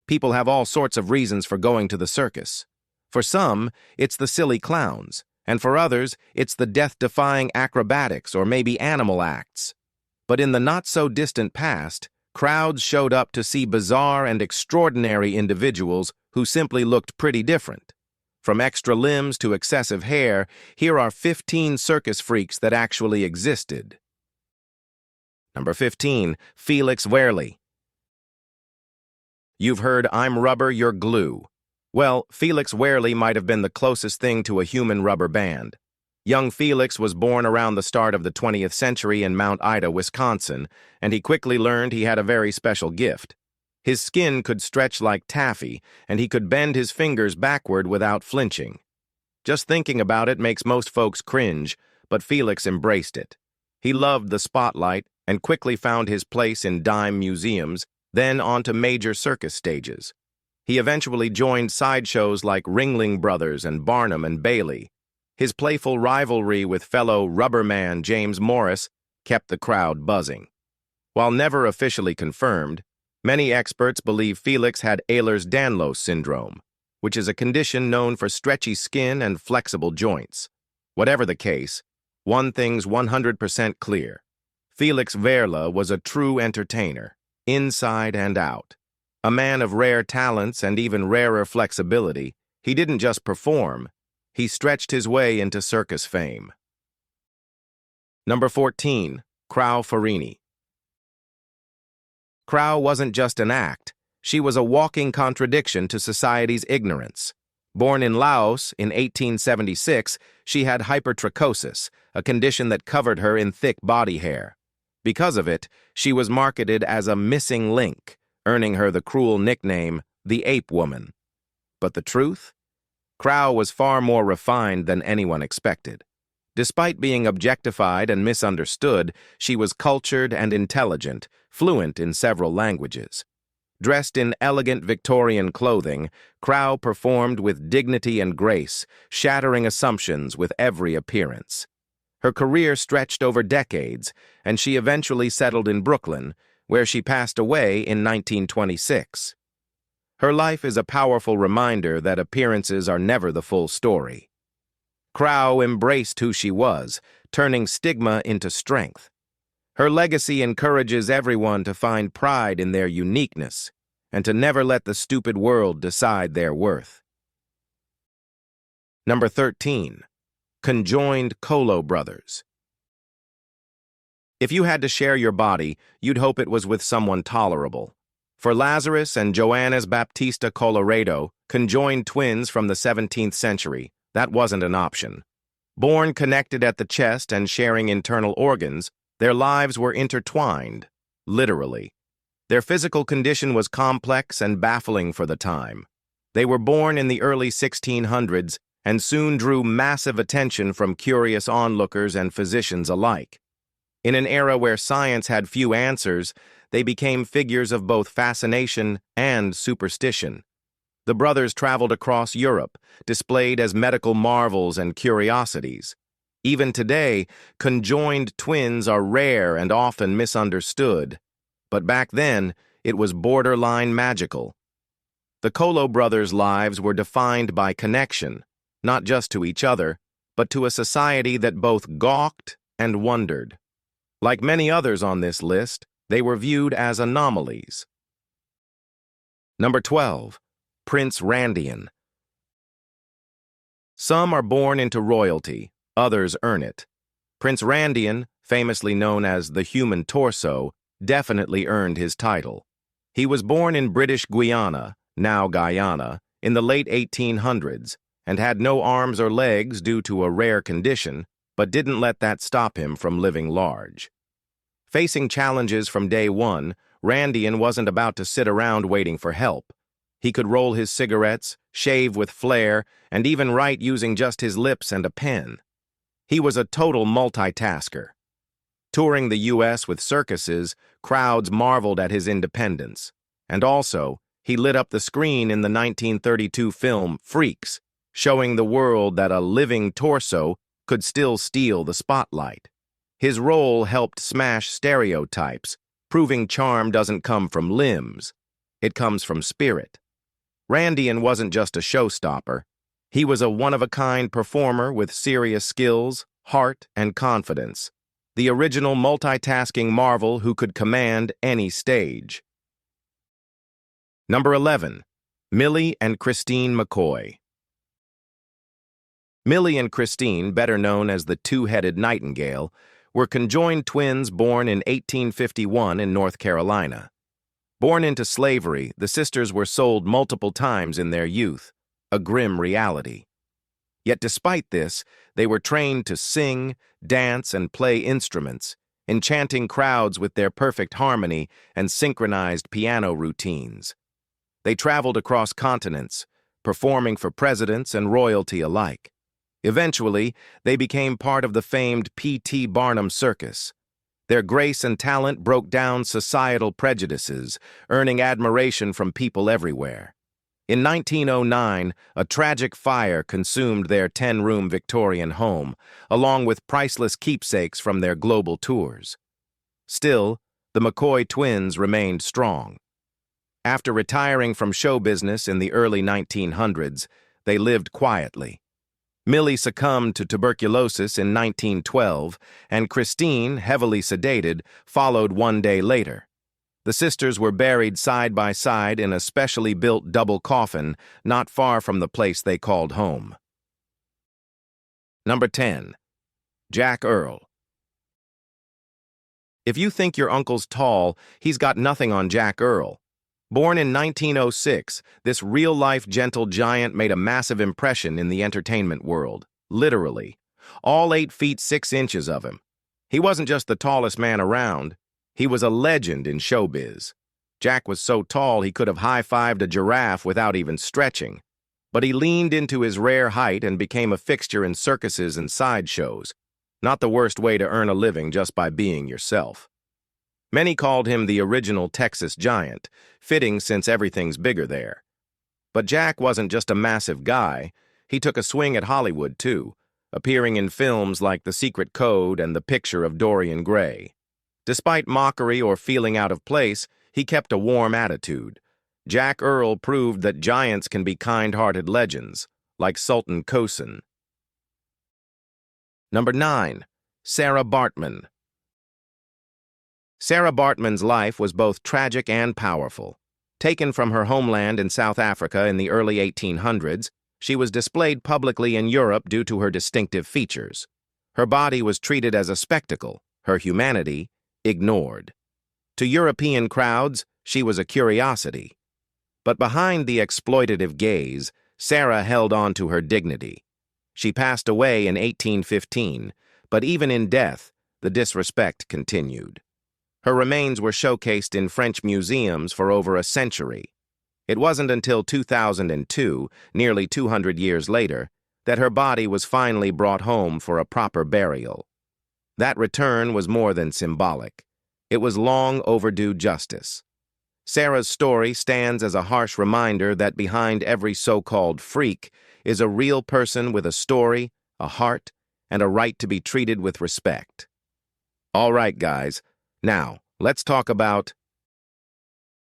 People have all sorts of reasons for going to the circus. For some, it's the silly clowns, and for others, it's the death-defying acrobatics or maybe animal acts. But in the not-so-distant past, crowds showed up to see bizarre and extraordinary individuals who simply looked pretty different. From extra limbs to excessive hair, here are 15 circus freaks that actually existed. Number 15, Felix Wehrli. You've heard "I'm rubber, you're glue." Well, Felix Wehrli might have been the closest thing to a human rubber band. Young Felix was born around the start of the 20th century in Mount Ida, Wisconsin, and he quickly learned he had a very special gift. His skin could stretch like taffy, and he could bend his fingers backward without flinching. Just thinking about it makes most folks cringe, but Felix embraced it. He loved the spotlight and quickly found his place in dime museums, then onto major circus stages. He eventually joined sideshows like Ringling Brothers and Barnum and Bailey. His playful rivalry with fellow rubberman James Morris kept the crowd buzzing. While never officially confirmed, many experts believe Felix had Ehlers-Danlos syndrome, which is a condition known for stretchy skin and flexible joints. Whatever the case, one thing's 100% clear. Felix Wehrli was a true entertainer, inside and out. A man of rare talents and even rarer flexibility, he didn't just perform, he stretched his way into circus fame. Number 14, Krao Farini. Krao wasn't just an act, she was a walking contradiction to society's ignorance. Born in Laos in 1876, she had hypertrichosis, a condition that covered her in thick body hair. Because of it, she was marketed as a missing link, earning her the cruel nickname, the Ape Woman. But the truth? Krao was far more refined than anyone expected. Despite being objectified and misunderstood, she was cultured and intelligent, fluent in several languages. Dressed in elegant Victorian clothing, Krao performed with dignity and grace, shattering assumptions with every appearance. Her career stretched over decades, and she eventually settled in Brooklyn, where she passed away in 1926. Her life is a powerful reminder that appearances are never the full story. Krao embraced who she was, turning stigma into strength. Her legacy encourages everyone to find pride in their uniqueness and to never let the stupid world decide their worth. Number 13, Conjoined Colo Brothers. If you had to share your body, you'd hope it was with someone tolerable. For Lazarus and Joannes Baptista Colorado, conjoined twins from the 17th century, that wasn't an option. Born connected at the chest and sharing internal organs, their lives were intertwined, literally. Their physical condition was complex and baffling for the time. They were born in the early 1600s and soon drew massive attention from curious onlookers and physicians alike. In an era where science had few answers, they became figures of both fascination and superstition. The brothers traveled across Europe, displayed as medical marvels and curiosities. Even today, conjoined twins are rare and often misunderstood. But back then, it was borderline magical. The Colo brothers' lives were defined by connection, not just to each other, but to a society that both gawked and wondered. Like many others on this list, they were viewed as anomalies. Number 12, Prince Randian. Some are born into royalty, others earn it. Prince Randian, famously known as the human torso, definitely earned his title. He was born in British Guiana, now Guyana, in the late 1800s, and had no arms or legs due to a rare condition, but didn't let that stop him from living large. Facing challenges from day one, Randian wasn't about to sit around waiting for help. He could roll his cigarettes, shave with flair, and even write using just his lips and a pen. He was a total multitasker. Touring the U.S. with circuses, crowds marveled at his independence. And also, he lit up the screen in the 1932 film Freaks, showing the world that a living torso could still steal the spotlight. His role helped smash stereotypes, proving charm doesn't come from limbs. It comes from spirit. Randian wasn't just a showstopper. He was a one-of-a-kind performer with serious skills, heart, and confidence. The original multitasking marvel who could command any stage. Number 11. Millie and Christine McCoy. Millie and Christine, better known as the Two-Headed Nightingale, were conjoined twins born in 1851 in North Carolina. Born into slavery, the sisters were sold multiple times in their youth, a grim reality. Yet despite this, they were trained to sing, dance, and play instruments, enchanting crowds with their perfect harmony and synchronized piano routines. They traveled across continents, performing for presidents and royalty alike. Eventually, they became part of the famed P.T. Barnum Circus. Their grace and talent broke down societal prejudices, earning admiration from people everywhere. In 1909, a tragic fire consumed their 10-room Victorian home, along with priceless keepsakes from their global tours. Still, the McCoy twins remained strong. After retiring from show business in the early 1900s, they lived quietly. Millie succumbed to tuberculosis in 1912, and Christine, heavily sedated, followed one day later. The sisters were buried side by side in a specially built double coffin not far from the place they called home. Number 10. Jack Earle. If you think your uncle's tall, he's got nothing on Jack Earle. Born in 1906, this real-life gentle giant made a massive impression in the entertainment world, literally. All 8 feet 6 inches of him. He wasn't just the tallest man around, he was a legend in showbiz. Jack was so tall he could have high-fived a giraffe without even stretching. But he leaned into his rare height and became a fixture in circuses and sideshows. Not the worst way to earn a living just by being yourself. Many called him the original Texas giant, fitting since everything's bigger there. But Jack wasn't just a massive guy, he took a swing at Hollywood too, appearing in films like The Secret Code and The Picture of Dorian Gray. Despite mockery or feeling out of place, he kept a warm attitude. Jack Earle proved that giants can be kind-hearted legends, like Sultan Kosin. Number 9. Sarah Baartman. Sarah Baartman's life was both tragic and powerful. Taken from her homeland in South Africa in the early 1800s, she was displayed publicly in Europe due to her distinctive features. Her body was treated as a spectacle, her humanity ignored. To European crowds, she was a curiosity. But behind the exploitative gaze, Sarah held on to her dignity. She passed away in 1815, but even in death, the disrespect continued. Her remains were showcased in French museums for over a century. It wasn't until 2002, nearly 200 years later, that her body was finally brought home for a proper burial. That return was more than symbolic. It was long overdue justice. Sarah's story stands as a harsh reminder that behind every so-called freak is a real person with a story, a heart, and a right to be treated with respect. All right, guys. Now, let's talk about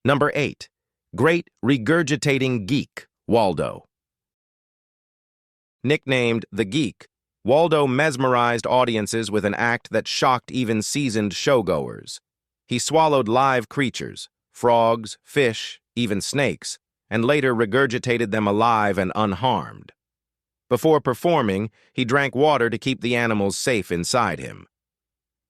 Number 8. Great Regurgitating Geek, Waldo. Nicknamed the Geek, Waldo mesmerized audiences with an act that shocked even seasoned showgoers. He swallowed live creatures, frogs, fish, even snakes, and later regurgitated them alive and unharmed. Before performing, he drank water to keep the animals safe inside him.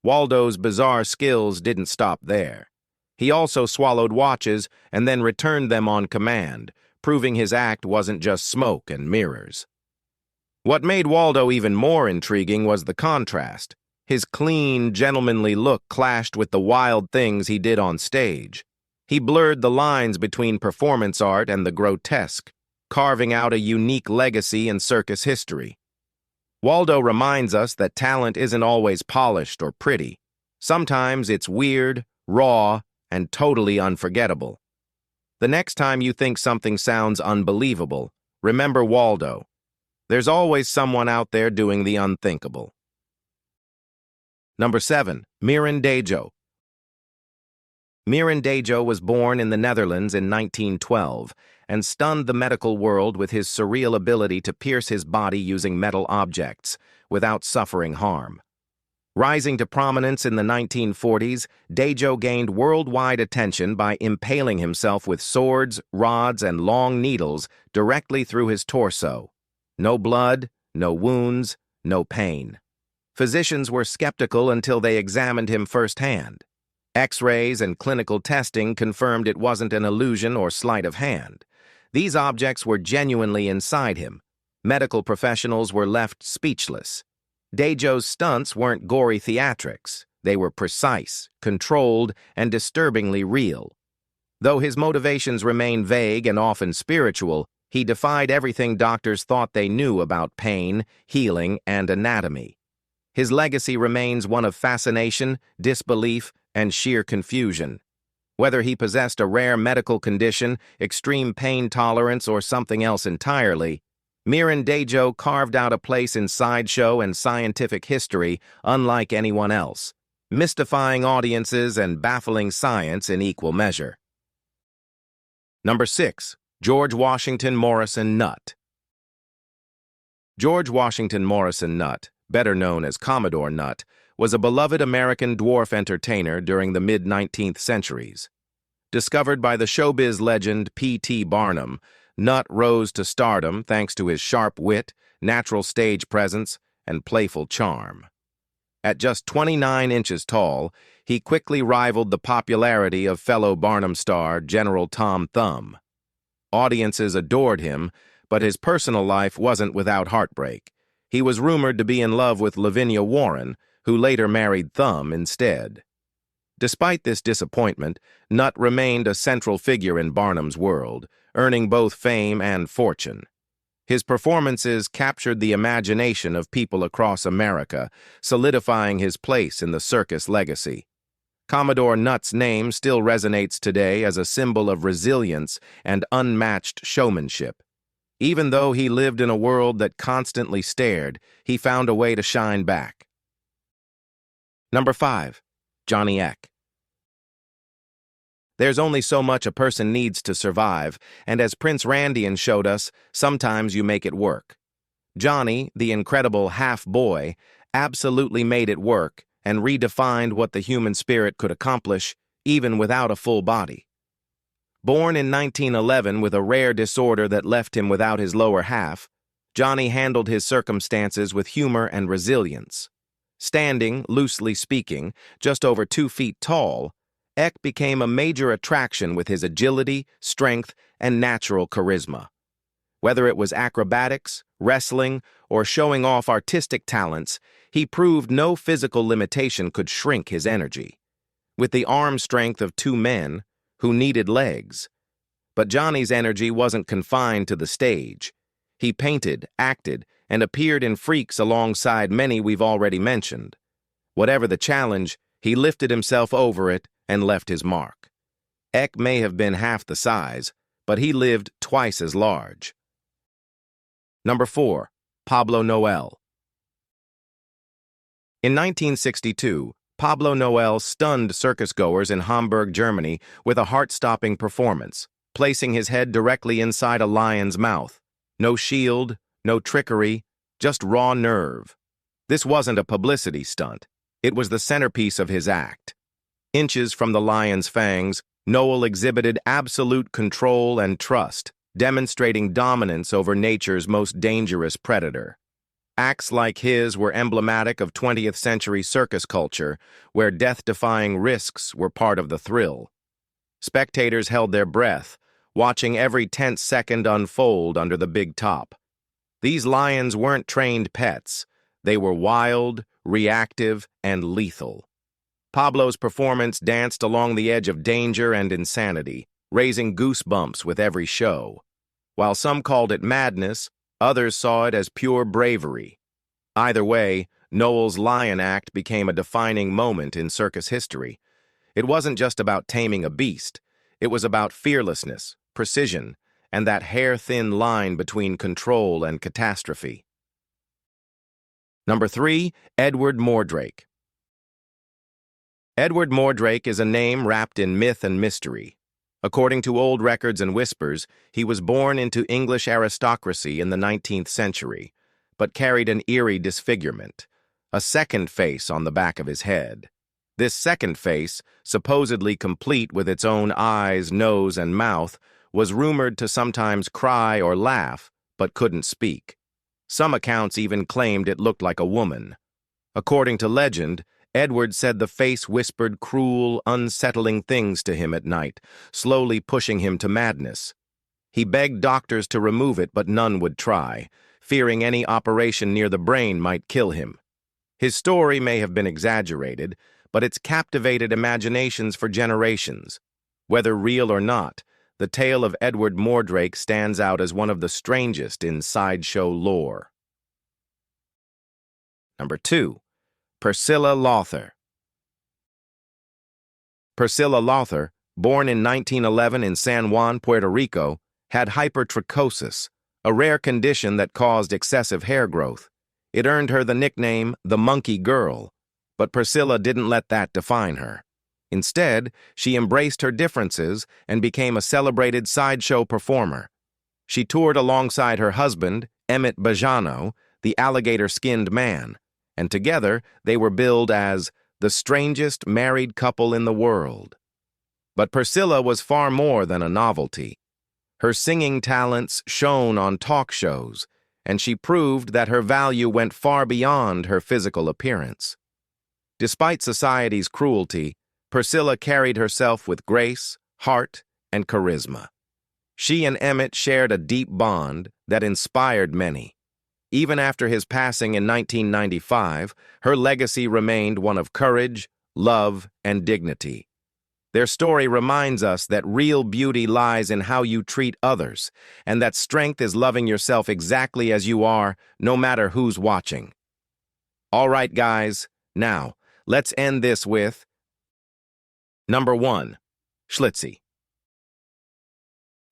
Waldo's bizarre skills didn't stop there. He also swallowed watches and then returned them on command, proving his act wasn't just smoke and mirrors. What made Waldo even more intriguing was the contrast. His clean, gentlemanly look clashed with the wild things he did on stage. He blurred the lines between performance art and the grotesque, carving out a unique legacy in circus history. Waldo reminds us that talent isn't always polished or pretty. Sometimes it's weird, raw, and totally unforgettable. The next time you think something sounds unbelievable, remember Waldo. There's always someone out there doing the unthinkable. Number 7. Mirin Dajo. Mirin Dajo was born in the Netherlands in 1912 and stunned the medical world with his surreal ability to pierce his body using metal objects without suffering harm. Rising to prominence in the 1940s, Dajo gained worldwide attention by impaling himself with swords, rods, and long needles directly through his torso. No blood, no wounds, no pain. Physicians were skeptical until they examined him firsthand. X-rays and clinical testing confirmed it wasn't an illusion or sleight of hand. These objects were genuinely inside him. Medical professionals were left speechless. Dajo's stunts weren't gory theatrics. They were precise, controlled, and disturbingly real. Though his motivations remain vague and often spiritual, he defied everything doctors thought they knew about pain, healing, and anatomy. His legacy remains one of fascination, disbelief, and sheer confusion. Whether he possessed a rare medical condition, extreme pain tolerance, or something else entirely, Mirin Dajo carved out a place in sideshow and scientific history unlike anyone else, mystifying audiences and baffling science in equal measure. Number 6. George Washington Morrison Nutt. George Washington Morrison Nutt, better known as Commodore Nutt, was a beloved American dwarf entertainer during the mid-19th centuries. Discovered by the showbiz legend P.T. Barnum, Nutt rose to stardom thanks to his sharp wit, natural stage presence, and playful charm. At just 29 inches tall, he quickly rivaled the popularity of fellow Barnum star General Tom Thumb. Audiences adored him, but his personal life wasn't without heartbreak. He was rumored to be in love with Lavinia Warren, who later married Thumb instead. Despite this disappointment, Nutt remained a central figure in Barnum's world, earning both fame and fortune. His performances captured the imagination of people across America, solidifying his place in the circus legacy. Commodore Nutt's name still resonates today as a symbol of resilience and unmatched showmanship. Even though he lived in a world that constantly stared, he found a way to shine back. Number 5. Johnny Eck. There's only so much a person needs to survive, and as Prince Randian showed us, sometimes you make it work. Johnny, the incredible half-boy, absolutely made it work and redefined what the human spirit could accomplish, even without a full body. Born in 1911 with a rare disorder that left him without his lower half, Johnny handled his circumstances with humor and resilience. Standing, loosely speaking, just over 2 feet tall, Eck became a major attraction with his agility, strength, and natural charisma. Whether it was acrobatics, wrestling, or showing off artistic talents, he proved no physical limitation could shrink his energy. With the arm strength of 2 men who needed legs. But Johnny's energy wasn't confined to the stage. He painted, acted, and appeared in Freaks alongside many we've already mentioned. Whatever the challenge, he lifted himself over it and left his mark. Eck may have been half the size, but he lived twice as large. Number 4. Pablo Noel. In 1962, Pablo Noel stunned circus-goers in Hamburg, Germany with a heart-stopping performance, placing his head directly inside a lion's mouth. No shield, no trickery, just raw nerve. This wasn't a publicity stunt. It was the centerpiece of his act. Inches from the lion's fangs, Noel exhibited absolute control and trust, demonstrating dominance over nature's most dangerous predator. Acts like his were emblematic of 20th century circus culture, where death-defying risks were part of the thrill. Spectators held their breath, watching every tense second unfold under the big top. These lions weren't trained pets. They were wild, reactive, and lethal. Pablo's performance danced along the edge of danger and insanity, raising goosebumps with every show. While some called it madness, others saw it as pure bravery. Either way, Noel's lion act became a defining moment in circus history. It wasn't just about taming a beast. It was about fearlessness, precision, and that hair-thin line between control and catastrophe. Number 3. Edward Mordrake. Edward Mordrake is a name wrapped in myth and mystery. According to old records and whispers, he was born into English aristocracy in the 19th century, but carried an eerie disfigurement, a second face on the back of his head. This second face, supposedly complete with its own eyes, nose, and mouth, was rumored to sometimes cry or laugh, but couldn't speak. Some accounts even claimed it looked like a woman. According to legend, Edward said the face whispered cruel, unsettling things to him at night, slowly pushing him to madness. He begged doctors to remove it, but none would try, fearing any operation near the brain might kill him. His story may have been exaggerated, but it's captivated imaginations for generations. Whether real or not, the tale of Edward Mordrake stands out as one of the strangest in sideshow lore. Number 2. Priscilla Lauter. Priscilla Lauter, born in 1911 in San Juan, Puerto Rico, had hypertrichosis, a rare condition that caused excessive hair growth. It earned her the nickname the Monkey Girl, but Priscilla didn't let that define her. Instead, she embraced her differences and became a celebrated sideshow performer. She toured alongside her husband, Emmett Bajano, the alligator-skinned man, and together they were billed as the strangest married couple in the world. But Priscilla was far more than a novelty. Her singing talents shone on talk shows, and she proved that her value went far beyond her physical appearance. Despite society's cruelty, Priscilla carried herself with grace, heart, and charisma. She and Emmett shared a deep bond that inspired many. Even after his passing in 1995, her legacy remained one of courage, love, and dignity. Their story reminds us that real beauty lies in how you treat others, and that strength is loving yourself exactly as you are, no matter who's watching. All right, guys, now, let's end this with Number 1. Schlitzie.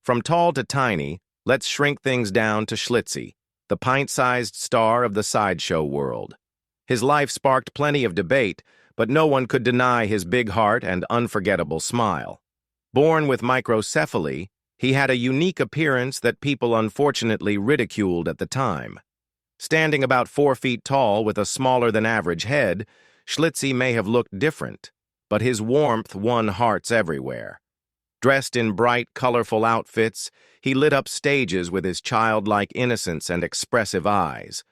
From tall to tiny, let's shrink things down to Schlitzie, the pint-sized star of the sideshow world. His life sparked plenty of debate, but no one could deny his big heart and unforgettable smile. Born with microcephaly, he had a unique appearance that people unfortunately ridiculed at the time. Standing about 4 feet tall with a smaller-than-average head, Schlitzie may have looked different, but his warmth won hearts everywhere. Dressed in bright, colorful outfits, he lit up stages with his childlike innocence and expressive eyes.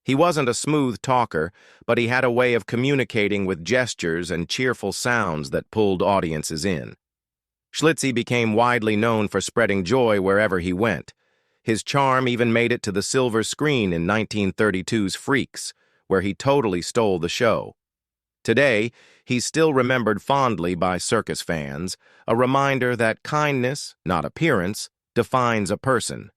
He wasn't a smooth talker, but he had a way of communicating with gestures and cheerful sounds that pulled audiences in. Schlitzie became widely known for spreading joy wherever he went. His charm even made it to the silver screen in 1932's Freaks, where he totally stole the show. Today, he's still remembered fondly by circus fans, a reminder that kindness, not appearance, defines a person.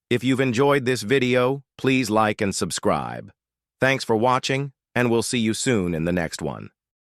If you've enjoyed this video, please like and subscribe. Thanks for watching, and we'll see you soon in the next one.